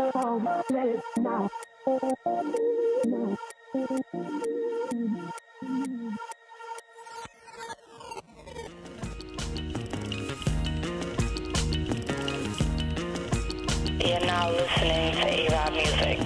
You're now listening to A-Rod Music.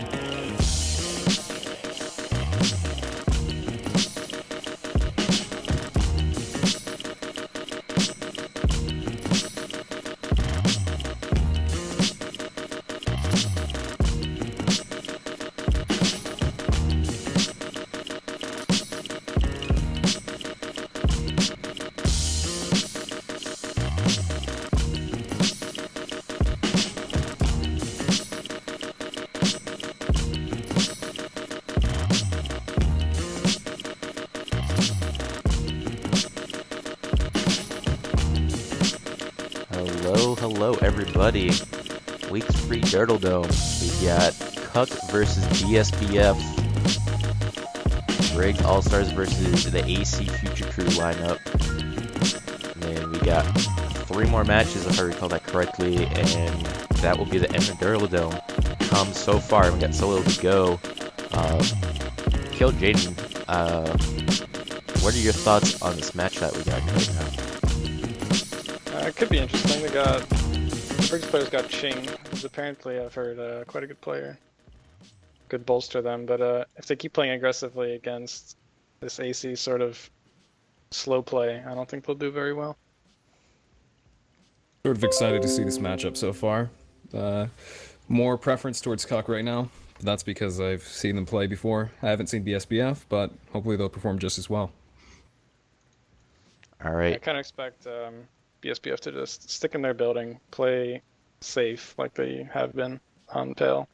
Hello everybody. Week 3 Dirtle Dome. We got Cuck versus BSBF. Briggs All-Stars versus the AC Future Crew lineup. And then we got 3 more matches, if I recall that correctly, and that will be the end of Dirtle Dome. So far, we got so little to go. Kill Jaden. What are your thoughts on this match that we got right now? It could be interesting. The Briggs players got Ching, who's apparently, I've heard, quite a good player. Could bolster them, but if they keep playing aggressively against this AC sort of slow play, I don't think they'll do very well. Sort of excited to see this matchup so far. More preference towards Cuck right now. That's because I've seen them play before. I haven't seen BSBF, but hopefully they'll perform just as well. All right. I kind of expect BSBF to just stick in their building, play safe like they have been on the Pale.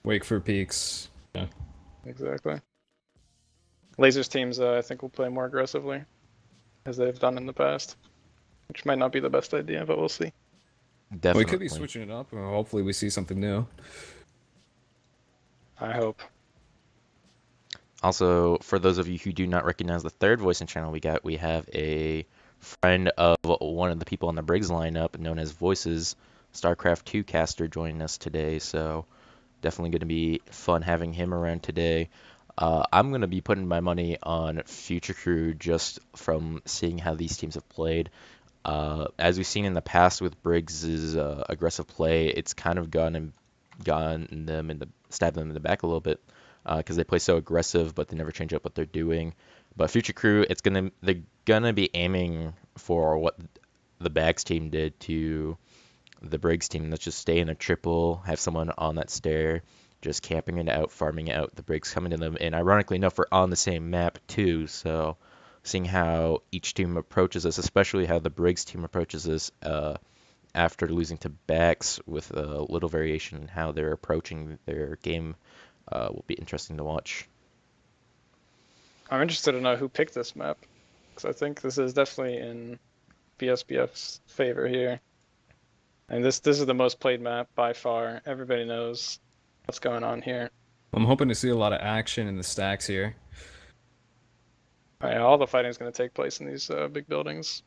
Wait for peaks. Yeah. Exactly. Lasers teams, I think, will play more aggressively, as they've done in the past, which might not be the best idea, but we'll see. Definitely. We could be switching it up, and hopefully we see something new. I hope. Also, for those of you who do not recognize the third voicing channel we have a friend of one of the people on the Briggs lineup known as Voices, StarCraft 2 caster, joining us today, so definitely going to be fun having him around today. I'm going to be putting my money on Future Crew just from seeing how these teams have played. As we've seen in the past with Briggs' aggressive play, it's kind of stabbed them in the back a little bit because they play so aggressive, but they never change up what they're doing. But Future Crew, they're gonna be aiming for what the Bags team did to the Briggs team. Let's just stay in a triple, have someone on that stair, just camping it out, farming it out. The Briggs coming to them, and ironically enough, we're on the same map too. So seeing how each team approaches us, especially how the Briggs team approaches us after losing to Bax with a little variation in how they're approaching their game, will be interesting to watch. I'm interested to know who picked this map, because I think this is definitely in BSBF's favor here. And this is the most played map by far. Everybody knows what's going on here. I'm hoping to see a lot of action in the stacks here. All the fighting is going to take place in these big buildings.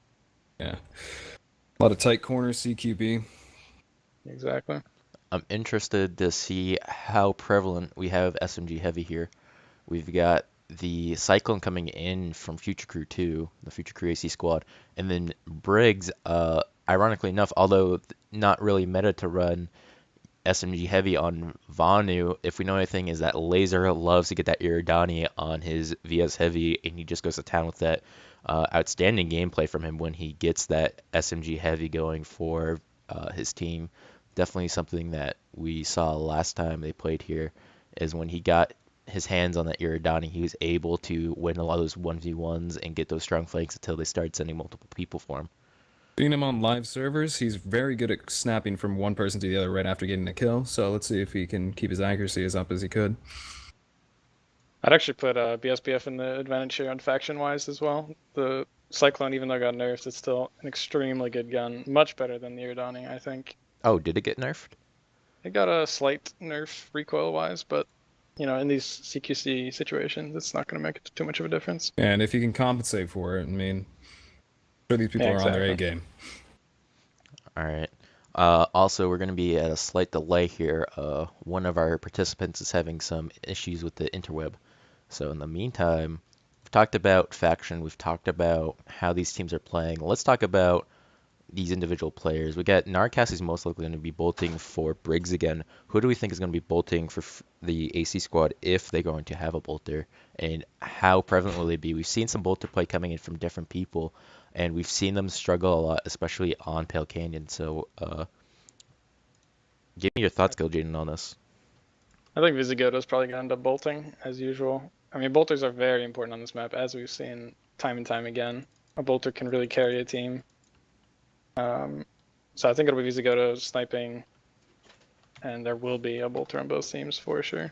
Yeah. A lot of tight corners, CQB. Exactly. I'm interested to see how prevalent we have SMG heavy here. We've got the Cyclone coming in from Future Crew 2, the Future Crew AC squad, and then Briggs, ironically enough, although not really meta to run SMG heavy on Vanu, if we know anything, is that Laser loves to get that Iridani on his VS heavy, and he just goes to town with that. Outstanding gameplay from him when he gets that SMG heavy going for his team. Definitely something that we saw last time they played here, is when he got his hands on that Iridani, he was able to win a lot of those 1v1s and get those strong flanks until they started sending multiple people for him. Seeing him on live servers, he's very good at snapping from one person to the other right after getting a kill, so let's see if he can keep his accuracy as up as he could. I'd actually put BSBF in the advantage here on faction-wise as well. The Cyclone, even though it got nerfed, it's still an extremely good gun. Much better than the Iridani, I think. Oh, did it get nerfed? It got a slight nerf recoil-wise, but in these CQC situations, it's not going to make too much of a difference. And if you can compensate for it, I mean, sure these people are on their A game. All right. Also, we're going to be at a slight delay here. One of our participants is having some issues with the interweb. So in the meantime, we've talked about faction, we've talked about how these teams are playing. Let's talk about these individual players. We got Narcast is most likely going to be bolting for Briggs again. Who do we think is going to be bolting for the AC squad if they're going to have a bolter? And how prevalent will they be? We've seen some bolter play coming in from different people, and we've seen them struggle a lot, especially on Pale Canyon. So, give me your thoughts, Giljaden, on this. I think Visigoto's probably going to end up bolting, as usual. I mean, bolters are very important on this map, as we've seen time and time again. A bolter can really carry a team. So I think it'll be Visigoto sniping, and there will be a bolter on both teams for sure.